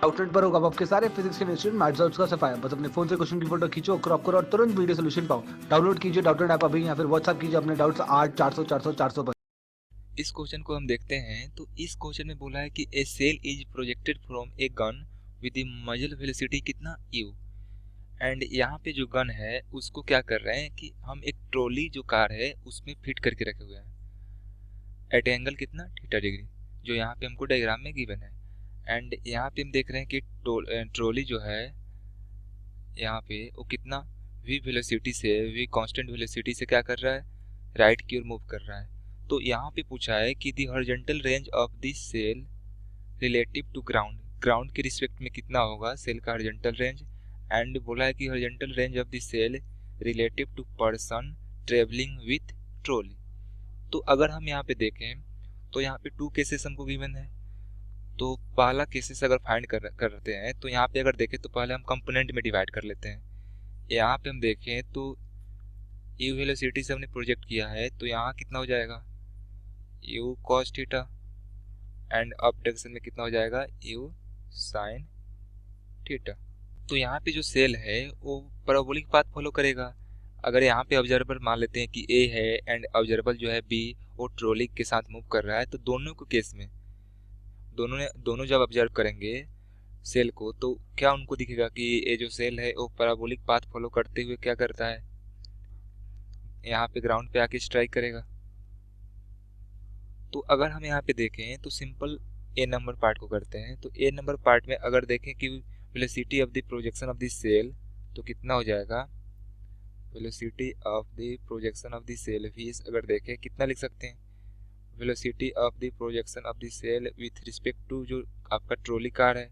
Outlet पर होगा आपके सारे फिजिक्स के इंस्टीट्यूट मैथ्स और उसका सफाया। बस अपने फोन से क्वेश्चन की फोटो खींचो, क्रॉप करो और तुरंत वीडियो सोल्यूशन पाओ। डाउनलोड कीजिए डाउटनेट ऐप अभी या फिर व्हाट्सएप कीजिए अपने डाउट्स 8 400 400 400 पर। इस क्वेश्चन को हम देखते हैं। तो इस क्वेश्चन में बोला है कि a shell is projected from a gun with the muzzle velocity कितना यू। एंड यहाँ पे जो गन है उसको क्या कर रहे हैं कि हम एक ट्रॉली जो कार है उसमें फिट करके रखे हुए हैं एट एंगल कितना θ डिग्री, जो यहाँ पे हमको डायग्राम में गिवन है। एंड यहाँ पे हम देख रहे हैं कि ट्रॉली जो है यहाँ पे वो कितना v वेलोसिटी से v कांस्टेंट वेलोसिटी से क्या कर रहा है, राइट की ओर मूव कर रहा है। तो यहाँ पे पूछा है कि the horizontal range of this shell relative to ground, ground के रिस्पेक्ट में कितना होगा सेल का हॉरिजॉन्टल रेंज। एंड बोला है कि horizontal range of this shell relative to person travelling with trolley. तो अगर हम यहाँ पे देखें तो यहाँ पे टू केसेस हमको गिवन है। तो पहला केसेस अगर फाइंड करते हैं तो यहाँ पे अगर देखें तो पहले हम कंपोनेंट में डिवाइड कर लेते हैं। यहाँ पे हम देखें तो यू वेलोसिटी से हमने प्रोजेक्ट किया है तो यहाँ कितना हो जाएगा U cos theta, and up direction में कितना हो जाएगा यू साइन थीटा। तो यहाँ पे जो सेल है वो पैराबोलिक पाथ फॉलो करेगा। अगर यहाँ पे ऑब्जर्वर मान लेते हैं कि ए है एंड ऑब्जर्वर जो है बी वो ट्रॉली के साथ मूव कर रहा है, तो दोनों को केस में दोनों जब ऑब्जर्व करेंगे सेल को तो क्या उनको दिखेगा कि ये जो सेल है वो पैराबोलिक पाथ फॉलो करते हुए क्या करता है, यहाँ पे ग्राउंड पे आके स्ट्राइक करेगा। तो अगर हम यहाँ पे देखें तो सिंपल ए नंबर पार्ट को करते हैं। तो ए नंबर पार्ट में अगर देखें कि velocity of the projection of the shell तो कितना हो जाएगा, velocity of the projection of the shell भी अगर देखें कितना लिख सकते हैं, velocity of the projection of the shell with respect to जो आपका ट्रॉली कार है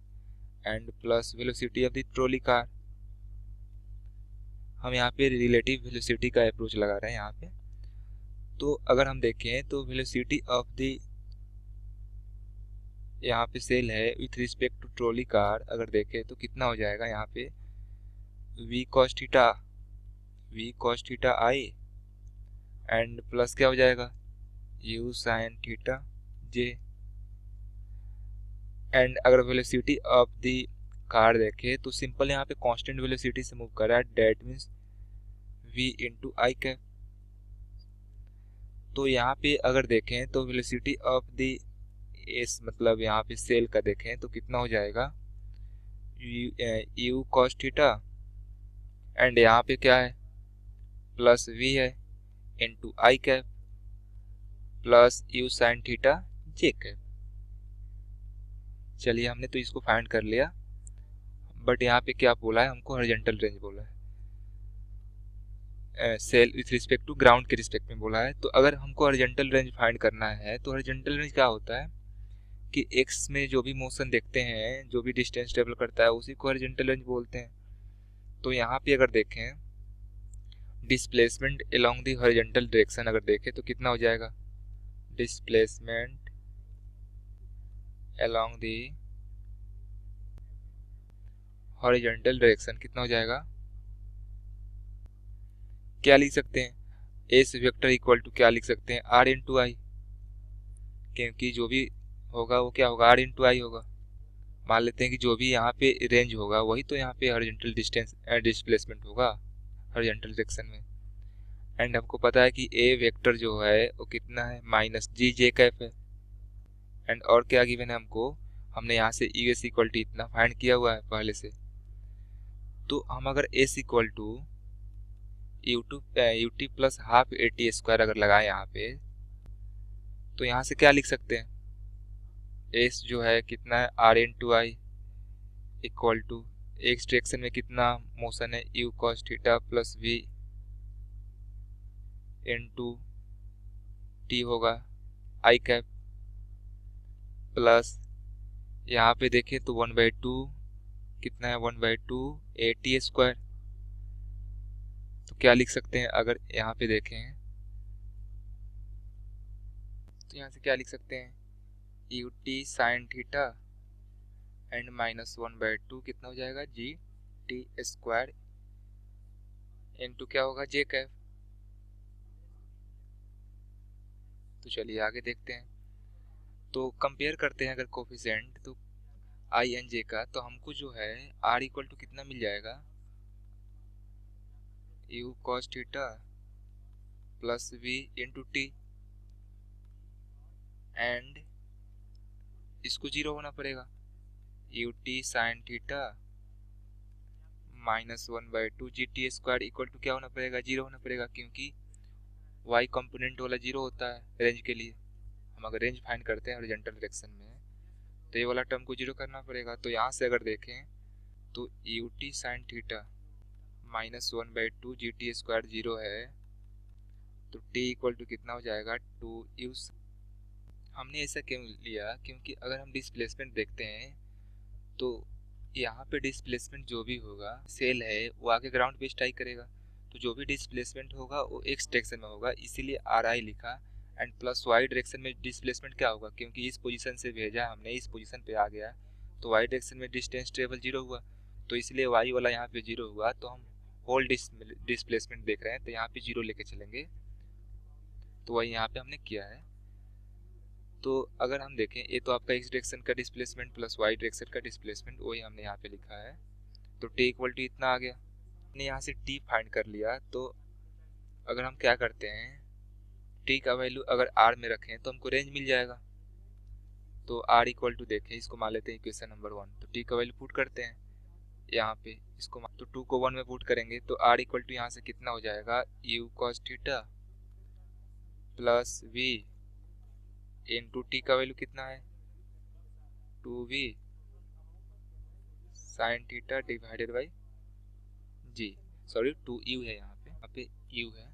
and plus velocity of the trolley car. हम यहाँ पे रिलेटिव वेलोसिटी का अप्रोच लगा रहे हैं यहाँ पे। तो अगर हम देखें तो वेलोसिटी ऑफ द यहाँ पे सेल है with respect to trolley car अगर देखें तो कितना हो जाएगा यहाँ पे V cos theta I and plus क्या हो जाएगा U sine theta J. And अगर वेलोसिटी ऑफ द कार देखे तो सिंपल यहाँ पे कांस्टेंट वेलोसिटी से मूव कर रहा है, that means v into I cap. तो यहाँ पे अगर देखें तो वेलोसिटी ऑफ द एस मतलब यहाँ पे सेल का देखें तो कितना हो जाएगा यू कॉस थीटा एंड यहाँ पे क्या है प्लस v है into I cap plus you sine theta J cap. चलिए हमने तो इसको फाइंड कर लिया, बट यहाँ पे क्या बोला है हमको हॉरिजॉन्टल रेंज बोला है, shell with respect to ground के रिस्पेक्ट में बोला है। तो अगर हमको हॉरिजॉन्टल रेंज फाइंड करना है तो हॉरिजॉन्टल रेंज क्या होता है कि एक्स में जो भी मोशन देखते हैं, जो भी डिस्टेंस ट्रेवल करता है उसी को हॉरिजॉन्टल रेंज बोलते हैं। तो यहाँ पे अगर देखें displacement along the horizontal direction अगर देखें तो कितना हो जाएगा, displacement along the horizontal direction कितना हो जाएगा, क्या लिख सकते हैं एस वेक्टर इक्वल टू क्या लिख सकते हैं आर इंटू आई, क्योंकि जो भी होगा वो क्या होगा आर इंटू आई होगा। मान लेते हैं कि जो भी यहाँ पे रेंज होगा वही तो यहाँ पे हॉरिजॉन्टल डिस्टेंस डिस्प्लेसमेंट होगा हॉरिजॉन्टल डायरेक्शन में। एंड हमको पता है कि ए वेक्टर जो है वो कितना है माइनस जी जे कैप है। एंड और क्या गिवन है हमको, हमने यहाँ से ई एस इक्वल टू इतना फाइंड किया हुआ है पहले से। तो हम अगर S equal to U T plus half A T square अगर लगाए यहाँ पे तो यहाँ से क्या लिख सकते हैं, एस जो है कितना है R into I equal to X direction में कितना मोशन है U cos theta plus V into T होगा आई कैप प्लस यहाँ पे देखें तो 1/2 कितना है 1/2 ए टी स्क्वायर। तो क्या लिख सकते हैं अगर यहाँ पे देखें तो यहाँ से क्या लिख सकते हैं you T sine theta and minus 1/2 कितना हो जाएगा जी टी स्क्वायर इंटू क्या होगा जे कैप। तो चलिए आगे देखते हैं। तो कंपेयर करते हैं अगर कोफिशिएंट तो आई एन जे का, तो हमको जो है आर इक्वल टू कितना मिल जाएगा, U cos theta plus V into T, and इसको जीरो होना पड़ेगा, U T sine theta -1/2 G T square equal to क्या होना पड़ेगा, जीरो होना पड़ेगा, क्योंकि वाई कंपोनेंट वाला जीरो होता है रेंज के लिए। हम अगर रेंज फाइंड करते हैं हॉरिजॉन्टल डायरेक्शन में तो ये वाला टर्म को जीरो करना पड़ेगा। तो यहाँ से अगर देखें तो you T sine theta -1/2 G T square zero है, तो टी इक्वल टू कितना हो जाएगा, 2u। हमने ऐसा क्यों लिया, क्योंकि अगर हम डिस्प्लेसमेंट देखते हैं तो यहाँ पे डिस्प्लेसमेंट जो भी होगा, सेल है वो आगे ग्राउंड पे स्ट्राइक करेगा, तो जो भी डिस्प्लेसमेंट होगा वो एक्स डायरेक्शन में होगा, इसीलिए आर आई लिखा। एंड प्लस वाई डायरेक्शन में डिस्प्लेसमेंट क्या होगा, क्योंकि इस पोजीशन से भेजा हमने, इस पोजीशन पे आ गया, तो वाई डायरेक्शन में डिस्टेंस ट्रेवल जीरो हुआ, तो इसलिए वाई वाला यहाँ पे जीरो हुआ, तो हम होल डिस्प्लेसमेंट देख रहे हैं तो यहाँ पे जीरो लेके चलेंगे, तो वही यहाँ पे हमने किया है। तो अगर हम देखें, ये तो आपका एक्स डायरेक्शन का डिस्प्लेसमेंट प्लस वाई डायरेक्शन का डिस्प्लेसमेंट, वही हमने यहाँ पे लिखा है। तो टी इक्वल टू इतना आ गया, हमने यहाँ से टी फाइंड कर लिया। तो अगर हम क्या करते हैं, टी का वैल्यू अगर आर में रखें तो हमको रेंज मिल जाएगा। तो आर इक्वल टू देखें, इसको मान लेते हैं इक्वेशन नंबर 1, तो टी का वैल्यू पुट करते हैं यहाँ पे, इसको तो 2 को 1 में पुट करेंगे तो आर इक्वल टू यहाँ से कितना हो जाएगा, U cos theta plus V into T का वैल्यू कितना है, 2v sine theta divided by G, sorry 2u है यहाँ पे u है,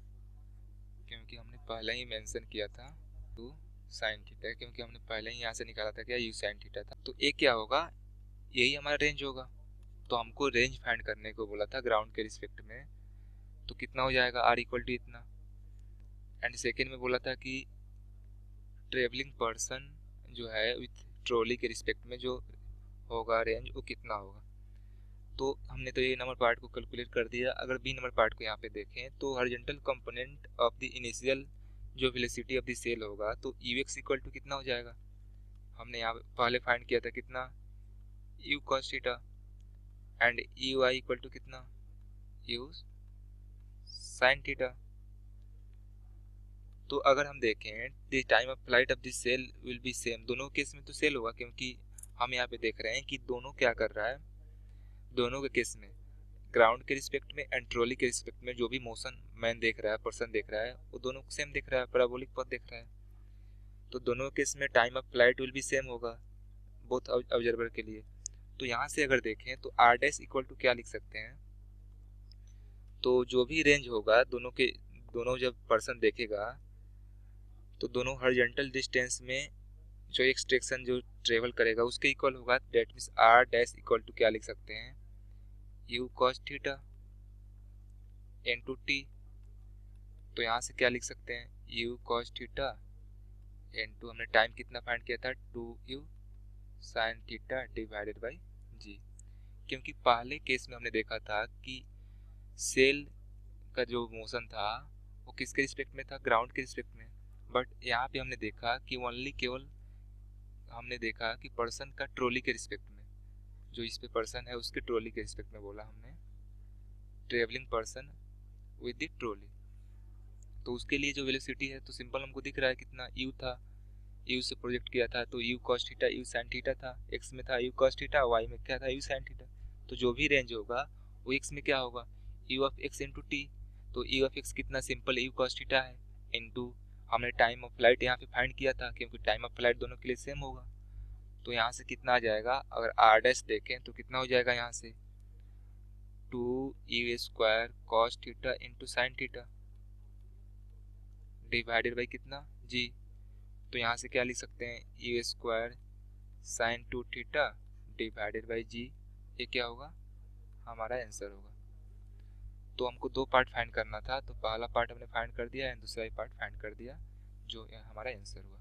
क्योंकि हमने पहले ही मेंशन किया था 2 साइन थीटा, क्योंकि हमने पहले ही यहाँ से निकाला था क्या, u साइन थीटा था। तो ये क्या होगा, यही हमारा रेंज होगा। तो हमको रेंज फाइंड करने को बोला था ग्राउंड के रिस्पेक्ट में, तो कितना हो जाएगा, आर इक्वल टू इतना। एंड सेकेंड में बोला था कि ट्रेवलिंग पर्सन जो है विथ ट्रॉली के रिस्पेक्ट में जो होगा रेंज, वो कितना होगा। तो हमने तो ये नंबर पार्ट को कैलकुलेट कर दिया। अगर बी नंबर पार्ट को यहाँ पे देखें तो horizontal component of the initial जो वेलोसिटी ऑफ द सेल होगा, तो यू एक्स इक्वल टू कितना हो जाएगा, हमने यहाँ पहले फाइंड किया था कितना, U cos theta, and U I equal to कितना, यू साइन थीटा। तो अगर हम देखें the time of flight of the shell will be same, दोनों केस में तो सेल होगा, क्योंकि हम यहाँ पे देख रहे हैं कि दोनों क्या कर रहा है, दोनों के केस में ग्राउंड के रिस्पेक्ट में एंड ट्रॉली के रिस्पेक्ट में जो भी मोशन मैन देख रहा है, पर्सन देख रहा है, वो दोनों सेम देख रहा है, पैराबोलिक पथ देख रहा है। तो दोनों केस में time of flight will be same होगा बोथ ऑब्जर्वर के लिए। तो यहाँ से अगर देखें तो आर डैश इक्वल टू क्या लिख सकते हैं, तो जो भी रेंज होगा दोनों जब पर्सन देखेगा तो दोनों हॉरिजॉन्टल डिस्टेंस में जो एक्सट्रैक्शन जो ट्रेवल करेगा उसके इक्वल होगा। That means R dash equal to क्या लिख सकते हैं, u cos theta into T. तो यहाँ से क्या लिख सकते हैं, यू कॉस थीटा इनटू, हमने टाइम कितना फाइंड किया था, 2u sine theta divided by G. क्योंकि पहले केस में हमने देखा था कि सेल का जो मोशन था वो किसके रिस्पेक्ट में था, ग्राउंड के रिस्पेक्ट में। बट यहाँ पे हमने देखा कि ओनली केवल हमने देखा कि पर्सन का ट्रॉली के रिस्पेक्ट में, जो इस पे पर्सन है उसके ट्रॉली के रिस्पेक्ट में बोला हमने, travelling person with the trolley. तो उसके लिए जो वेलोसिटी है तो सिंपल हमको दिख रहा है कितना, u था, u से प्रोजेक्ट किया था तो u cos theta u sin theta था, x में था u cos थीटा, y में क्या था u sin थीटा। तो जो भी रेंज होगा वो x में क्या होगा, u of x into T. तो u ऑफ x कितना, सिंपल u cos थीटा है इंटू हमने टाइम ऑफ फ्लाइट यहाँ पे फाइंड किया था, क्योंकि टाइम ऑफ फ्लाइट दोनों के लिए सेम होगा। तो यहाँ से कितना आ जाएगा, अगर आर डैश देखें तो कितना हो जाएगा यहाँ से, 2u square cos theta into sine theta divided by कितना, जी। तो यहाँ से क्या लिख सकते हैं, u square sine 2 theta divided by G. ये क्या होगा, हमारा आंसर होगा। तो हमको दो पार्ट फाइंड करना था, तो पहला पार्ट हमने फाइंड कर दिया एंड दूसरा पार्ट फाइंड कर दिया, जो हमारा आंसर हुआ।